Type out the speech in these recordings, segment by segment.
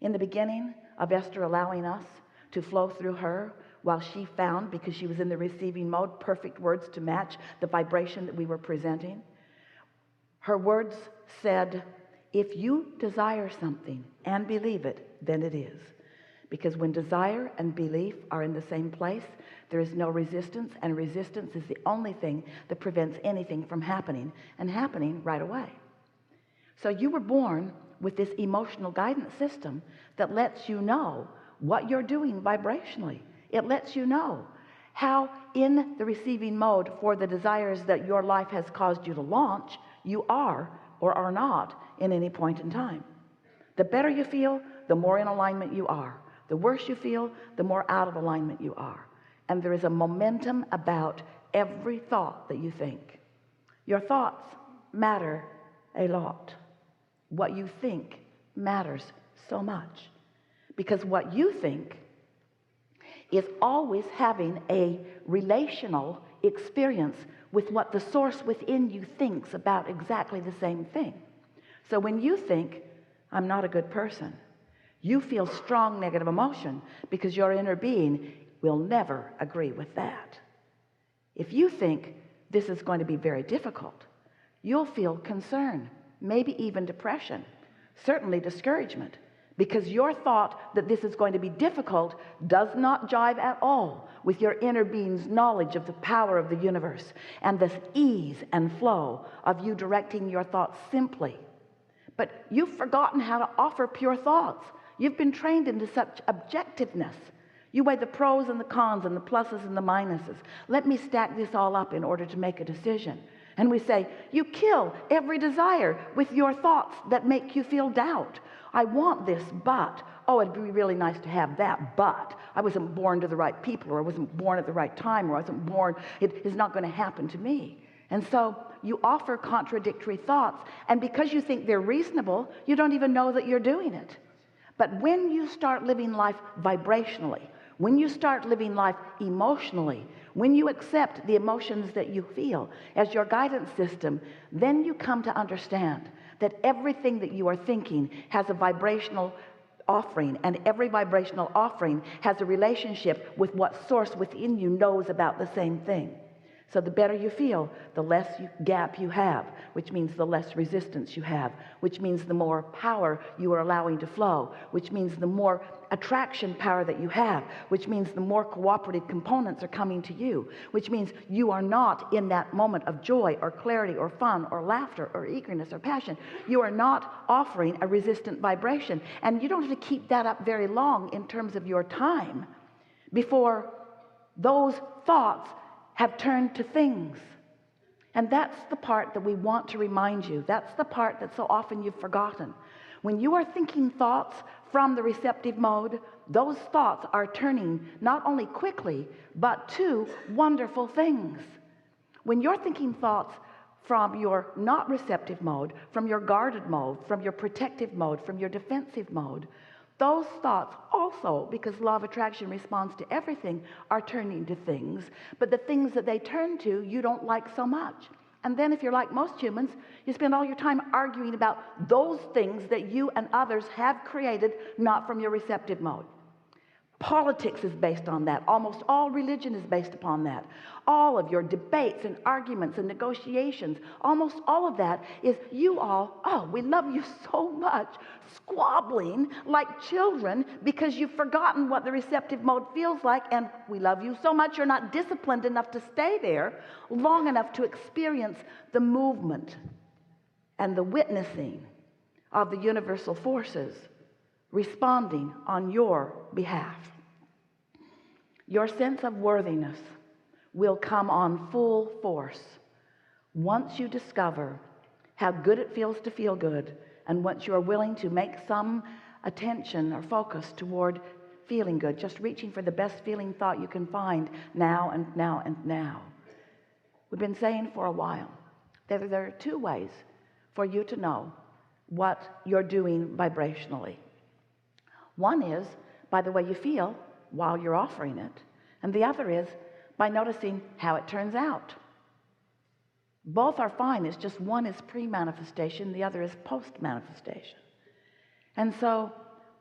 In the beginning of Esther allowing us to flow through her, while she found, because she was in the receiving mode, perfect words to match the vibration that we were presenting, her words said, if you desire something and believe it, then it is. Because when desire and belief are in the same place, there is no resistance, and resistance is the only thing that prevents anything from happening, and happening right away. So you were born with this emotional guidance system that lets you know what you're doing vibrationally. It lets you know how, in the receiving mode for the desires that your life has caused you to launch, you are or are not in any point in time. The better you feel, the more in alignment you are. The worse you feel, the more out of alignment you are. And there is a momentum about every thought that you think. Your thoughts matter a lot. What you think matters so much, because what you think is always having a relational experience with what the source within you thinks about exactly the same thing. So when you think, I'm not a good person, you feel strong negative emotion because your inner being will never agree with that. If you think this is going to be very difficult, you'll feel concern, maybe even depression, certainly discouragement, because your thought that this is going to be difficult does not jive at all with your inner being's knowledge of the power of the universe and this ease and flow of you directing your thoughts simply. But you've forgotten how to offer pure thoughts. You've been trained into such objectiveness. You weigh the pros and the cons and the pluses and the minuses. Let me stack this all up in order to make a decision. And we say, you kill every desire with your thoughts that make you feel doubt. I want this, but, oh, it'd be really nice to have that, but I wasn't born to the right people, or I wasn't born at the right time, or I wasn't born, it is not going to happen to me. And so you offer contradictory thoughts, and because you think they're reasonable, you don't even know that you're doing it. But when you start living life vibrationally, when you start living life emotionally, when you accept the emotions that you feel as your guidance system, then you come to understand that everything that you are thinking has a vibrational offering, and every vibrational offering has a relationship with what source within you knows about the same thing. So the better you feel, the less gap you have, which means the less resistance you have, which means the more power you are allowing to flow, which means the more attraction power that you have, which means the more cooperative components are coming to you, which means you are not in that moment of joy or clarity or fun or laughter or eagerness or passion. You are not offering a resistant vibration, and you don't have to keep that up very long in terms of your time before those thoughts have turned to things. And that's the part that we want to remind you. That's the part that so often you've forgotten. When you are thinking thoughts from the receptive mode, those thoughts are turning not only quickly, but to wonderful things. When you're thinking thoughts from your not receptive mode, from your guarded mode, from your protective mode, from your defensive mode, those thoughts also, because law of attraction responds to everything, are turning to things, but the things that they turn to you don't like so much. And then if you're like most humans, you spend all your time arguing about those things that you and others have created, not from your receptive mode. Politics is based on that. Almost all religion is based upon that. All of your debates and arguments and negotiations, almost all of that is you all, oh, we love you so much, squabbling like children because you've forgotten what the receptive mode feels like, and we love you so much you're not disciplined enough to stay there long enough to experience the movement and the witnessing of the universal forces responding on your behalf. Your sense of worthiness will come on full force once you discover how good it feels to feel good, and once you are willing to make some attention or focus toward feeling good, just reaching for the best feeling thought you can find now and now and now. We've been saying for a while that there are two ways for you to know what you're doing vibrationally. One is by the way you feel while you're offering it, and the other is by noticing how it turns out. Both are fine. It's just one is pre-manifestation, the other is post-manifestation. And so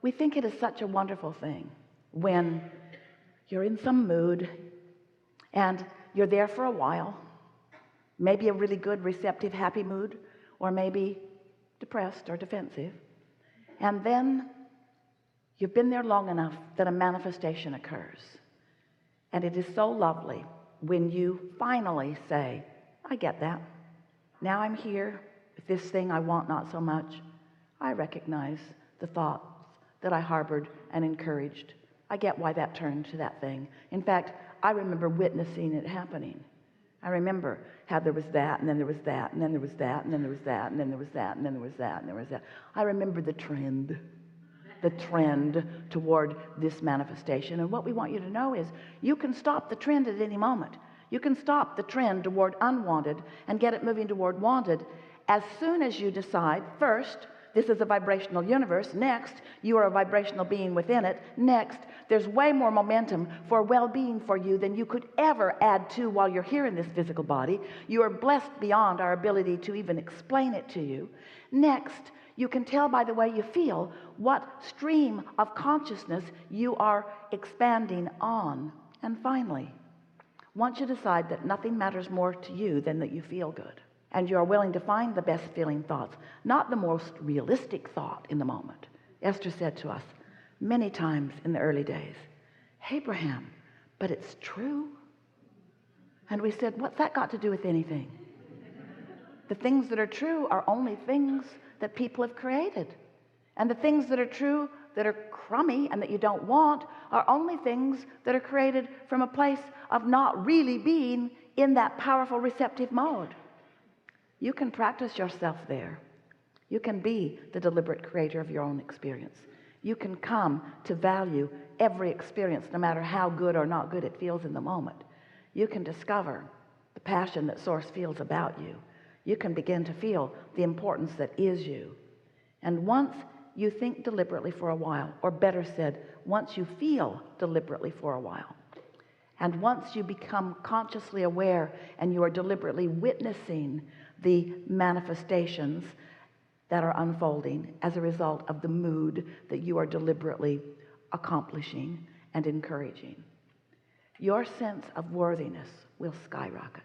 We think it is such a wonderful thing when you're in some mood and you're there for a while, maybe a really good, receptive, happy mood, or maybe depressed or defensive, and then you've been there long enough that a manifestation occurs. And it is so lovely when you finally say, I get that. Now I'm here with this thing I want not so much. I recognize the thoughts that I harbored and encouraged. I get why that turned to that thing. In fact, I remember witnessing it happening. I remember how there was that, and then there was that, and then there was that, and then there was that, and then there was that, and then there was that, and there was that. I remember the trend toward this manifestation. And what we want you to know is you can stop the trend at any moment. You can stop the trend toward unwanted and get it moving toward wanted as soon as you decide, first, this is a vibrational universe. Next, you are a vibrational being within it. Next, there's way more momentum for well-being for you than you could ever add to while you're here in this physical body. You are blessed beyond our ability to even explain it to you. Next, you can tell by the way you feel what stream of consciousness you are expanding on. And finally, once you decide that nothing matters more to you than that you feel good, and you are willing to find the best feeling thoughts, not the most realistic thought in the moment. Esther said to us many times in the early days, Abraham, but it's true. And we said, what's that got to do with anything? The things that are true are only things that people have created. And the things that are true, that are crummy and that you don't want, are only things that are created from a place of not really being in that powerful receptive mode. You can practice yourself there. You can be the deliberate creator of your own experience. You can come to value every experience, no matter how good or not good it feels in the moment. You can discover the passion that Source feels about you. You can begin to feel the importance that is you. And once you think deliberately for a while, or better said, once you feel deliberately for a while, and once you become consciously aware and you are deliberately witnessing the manifestations that are unfolding as a result of the mood that you are deliberately accomplishing and encouraging, your sense of worthiness will skyrocket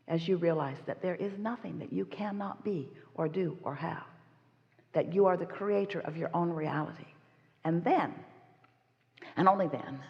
as you realize that there is nothing that you cannot be or do or have, that you are the creator of your own reality. And then, and only then,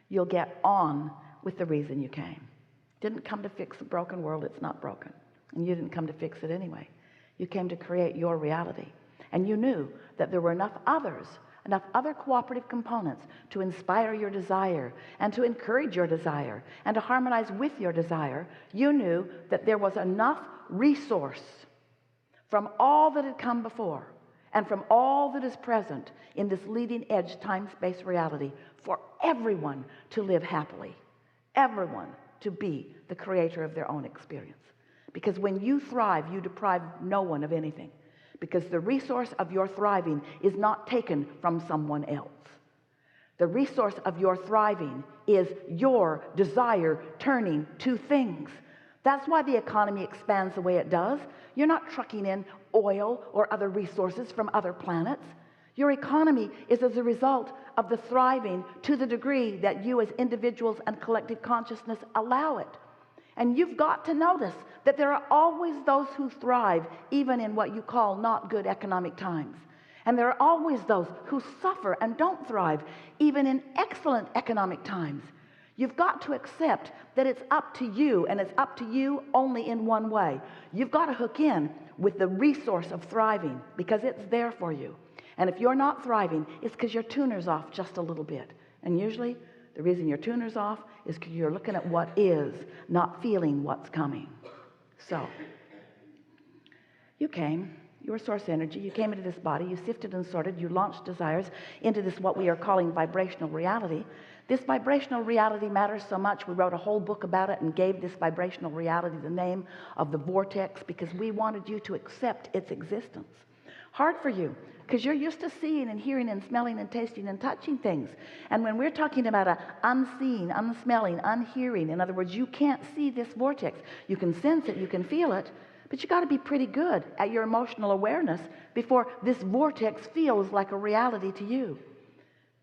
you'll get on with the reason you came. Didn't come to fix a broken world. It's not broken. And you didn't come to fix it anyway. You came to create your reality. And you knew that there were enough other cooperative components to inspire your desire and to encourage your desire and to harmonize with your desire. You knew that there was enough resource from all that had come before and from all that is present in this leading edge time-space reality for everyone to live happily, everyone to be the creator of their own experience. Because when you thrive, you deprive no one of anything, because the resource of your thriving is not taken from someone else. The resource of your thriving is your desire turning to things. That's why the economy expands the way it does. You're not trucking in oil or other resources from other planets. Your economy is as a result of the thriving to the degree that you as individuals and collective consciousness allow it. And you've got to notice that there are always those who thrive even in what you call not good economic times. And there are always those who suffer and don't thrive even in excellent economic times. You've got to accept that it's up to you, and it's up to you only in one way. You've got to hook in with the resource of thriving because it's there for you. And if you're not thriving, it's because your tuner's off just a little bit. And usually the reason your tuner's off is because you're looking at what is, not feeling what's coming. So you came, you were source energy, you came into this body, you sifted and sorted, you launched desires into this what we are calling vibrational reality. This vibrational reality matters so much, we wrote a whole book about it and gave this vibrational reality the name of the vortex because we wanted you to accept its existence. Hard for you, because you're used to seeing and hearing and smelling and tasting and touching things. And when we're talking about a unseen, unsmelling, unhearing, in other words, you can't see this vortex. You can sense it, you can feel it, But you got to be pretty good at your emotional awareness before this vortex feels like a reality to you.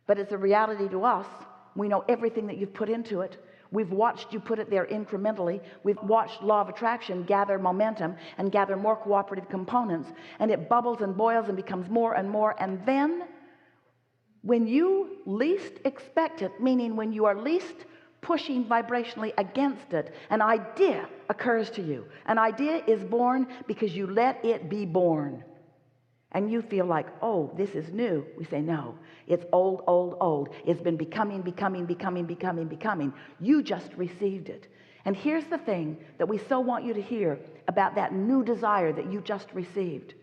But it's a reality to us. We know everything that you've put into it. We've watched you put it there incrementally. We've watched law of attraction gather momentum and gather more cooperative components, and it bubbles and boils and becomes more and more. And then when you least expect it, meaning when you are least pushing vibrationally against it, an idea occurs to you. An idea is born because you let it be born. And you feel like, oh, this is new. We say, no, it's old, old, old. It's been becoming. You just received it. And here's the thing that we so want you to hear about that new desire that you just received.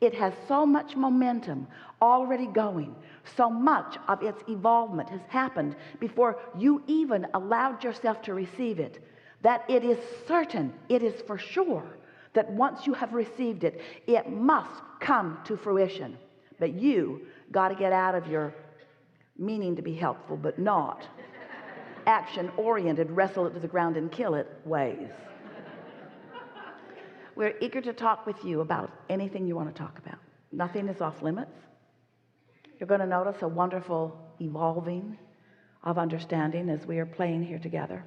It has so much momentum already going. So much of its evolvement has happened before you even allowed yourself to receive it, that it is certain, it is for sure, that once you have received it, it must come to fruition. But you got to get out of your meaning to be helpful but not action-oriented, wrestle it to the ground and kill it ways. We're eager to talk with you about anything you want to talk about. Nothing is off limits. You're going to notice a wonderful evolving of understanding as we are playing here together.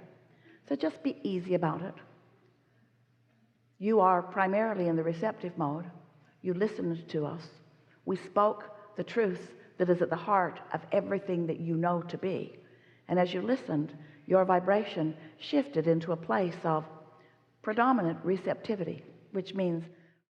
So just be easy about it. You are primarily in the receptive mode. You listened to us. We spoke the truth that is at the heart of everything that you know to be. And as you listened, your vibration shifted into a place of predominant receptivity, which means